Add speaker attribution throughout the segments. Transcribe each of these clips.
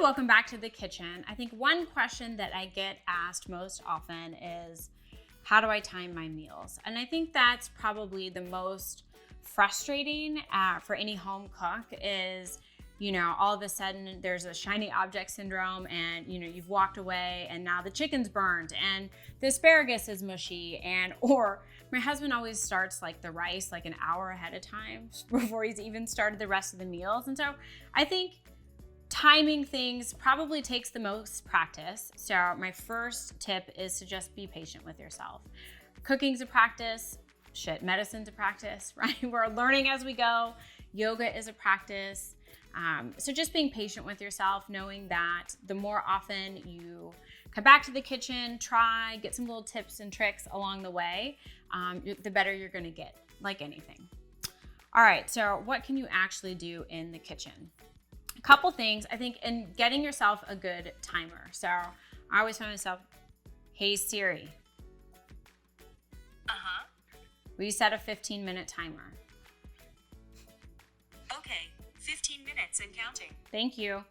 Speaker 1: welcome back to the kitchen. I think one question that I get asked most often is, how do I time my meals? And I think that's probably the most frustrating for any home cook is, all of a sudden there's a shiny object syndrome and, you've walked away and now the chicken's burned and the asparagus is mushy or my husband always starts like the rice like an hour ahead of time before he's even started the rest of the meals. And so I think timing things probably takes the most practice. So my first tip is to just be patient with yourself. Cooking's a practice, medicine's a practice, right? We're learning as we go. Yoga is a practice. So just being patient with yourself, knowing that the more often you come back to the kitchen, get some little tips and tricks along the way, the better you're gonna get, like anything. All right, so what can you actually do in the kitchen? A couple things, I think, in getting yourself a good timer. So I always find myself, hey Siri. Will you set a 15-minute timer?
Speaker 2: Okay, 15 minutes and counting.
Speaker 1: Thank you. All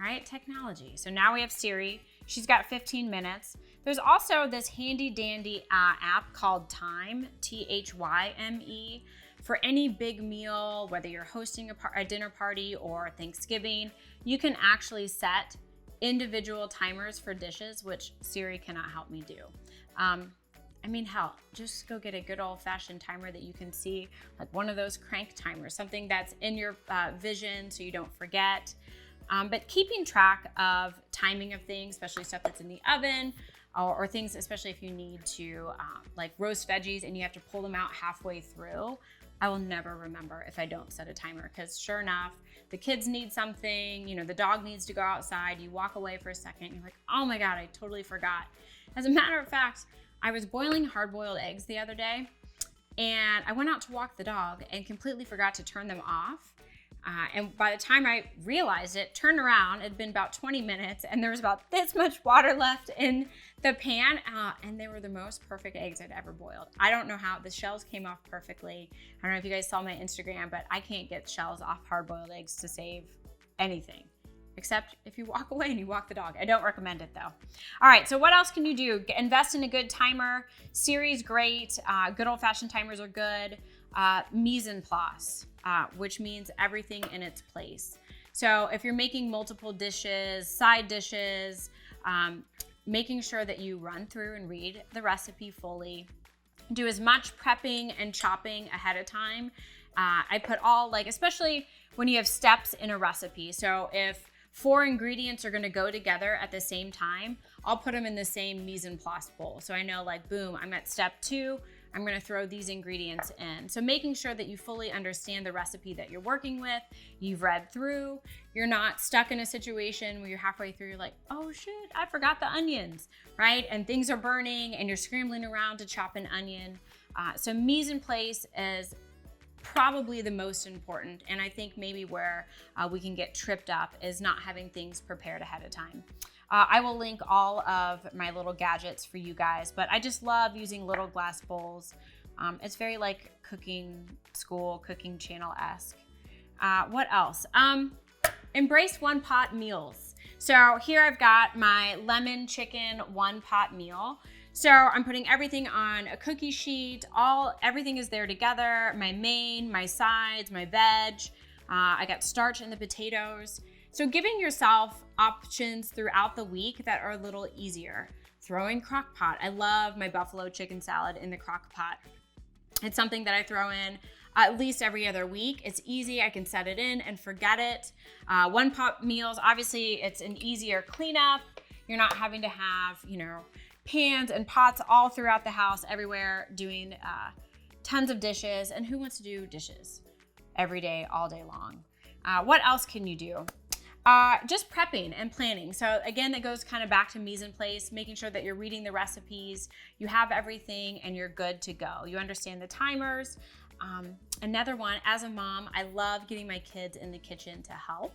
Speaker 1: right, technology. So now we have Siri. She's got 15 minutes. There's also this handy dandy app called Time, T-H-Y-M-E. For any big meal, whether you're hosting a dinner party or Thanksgiving, you can actually set individual timers for dishes, which Siri cannot help me do. Hell, just go get a good old-fashioned timer that you can see, like one of those crank timers, something that's in your vision so you don't forget. But keeping track of timing of things, especially stuff that's in the oven, or things, especially if you need to like roast veggies and you have to pull them out halfway through, I will never remember if I don't set a timer, because sure enough, the kids need something, the dog needs to go outside, you walk away for a second, you're like, oh my God, I totally forgot. As a matter of fact, I was boiling hard-boiled eggs the other day, and I went out to walk the dog and completely forgot to turn them off. And by the time I realized it, turned around, it had been about 20 minutes, and there was about this much water left in the pan, and they were the most perfect eggs I'd ever boiled. I don't know how, the shells came off perfectly. I don't know if you guys saw my Instagram, but I can't get shells off hard-boiled eggs to save anything, except if you walk away and you walk the dog. I don't recommend it though. All right, so what else can you do? Invest in a good timer. Siri's great. Good old-fashioned timers are good. Mise en place, which means everything in its place. So if you're making multiple dishes, side dishes, making sure that you run through and read the recipe fully. Do as much prepping and chopping ahead of time. I put especially when you have steps in a recipe. So if 4 ingredients are gonna go together at the same time, I'll put them in the same mise en place bowl. So I know boom, I'm at step 2, I'm gonna throw these ingredients in. So making sure that you fully understand the recipe that you're working with, you've read through, you're not stuck in a situation where you're halfway through, you're like, oh shit, I forgot the onions, right? And things are burning and you're scrambling around to chop an onion. So mise en place is probably the most important, and I think maybe where we can get tripped up is not having things prepared ahead of time. I will link all of my little gadgets for you guys, but I just love using little glass bowls. It's very like cooking school, cooking channel-esque. What else? Embrace one-pot meals. So here I've got my lemon chicken one-pot meal. So I'm putting everything on a cookie sheet. Everything is there together. My main, my sides, my veg. I got starch in the potatoes. So giving yourself options throughout the week that are a little easier. Throwing crock pot. I love my buffalo chicken salad in the crock pot. It's something that I throw in at least every other week. It's easy. I can set it in and forget it. One pot meals, obviously it's an easier cleanup. You're not having to have, pans and pots all throughout the house, everywhere, doing tons of dishes. And who wants to do dishes every day, all day long? What else can you do? Just prepping and planning. So again, that goes kind of back to mise en place, making sure that you're reading the recipes, you have everything, and you're good to go. You understand the timers. Another one, as a mom, I love getting my kids in the kitchen to help.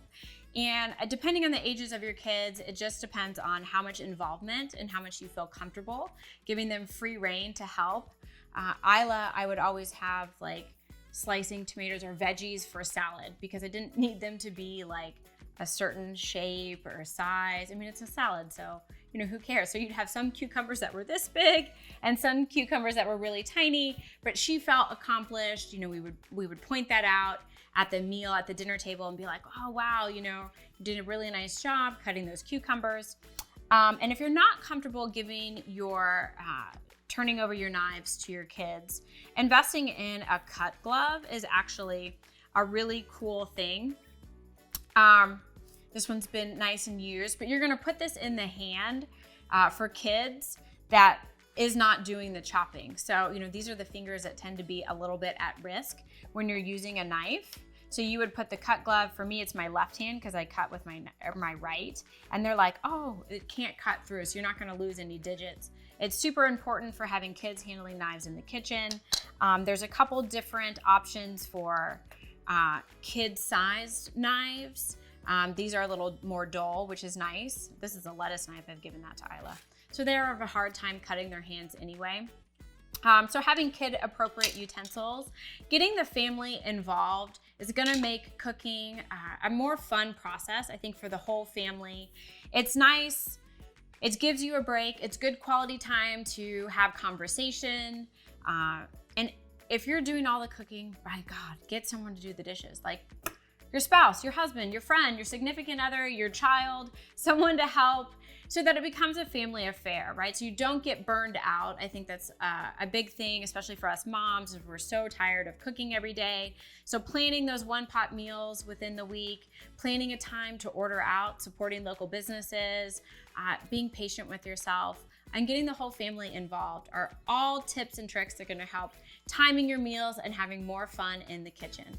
Speaker 1: And depending on the ages of your kids, it just depends on how much involvement and how much you feel comfortable, giving them free reign to help. Isla, I would always have slicing tomatoes or veggies for salad because I didn't need them to be a certain shape or size. I mean, it's a salad, so who cares? So you'd have some cucumbers that were this big and some cucumbers that were really tiny, but she felt accomplished. We would point that out at the meal, at the dinner table, and be like, oh, wow, you did a really nice job cutting those cucumbers. And if you're not comfortable giving turning over your knives to your kids, investing in a cut glove is actually a really cool thing. This one's been nice and used, but you're gonna put this in the hand for kids that is not doing the chopping. So, these are the fingers that tend to be a little bit at risk when you're using a knife. So you would put the cut glove, for me, it's my left hand because I cut with my right. And they're like, oh, it can't cut through, so you're not gonna lose any digits. It's super important for having kids handling knives in the kitchen. There's a couple different options for kid-sized knives. These are a little more dull, which is nice. This is a lettuce knife. I've given that to Isla. So they have a hard time cutting their hands anyway. So having kid-appropriate utensils, getting the family involved is gonna make cooking a more fun process, I think, for the whole family. It's nice. It gives you a break. It's good quality time to have conversation. And if you're doing all the cooking, by God, get someone to do the dishes. Like your spouse, your husband, your friend, your significant other, your child, someone to help so that it becomes a family affair, right? So you don't get burned out. I think that's a big thing, especially for us moms, if we're so tired of cooking every day. So planning those one-pot meals within the week, planning a time to order out, supporting local businesses, being patient with yourself, and getting the whole family involved are all tips and tricks that are gonna help timing your meals and having more fun in the kitchen.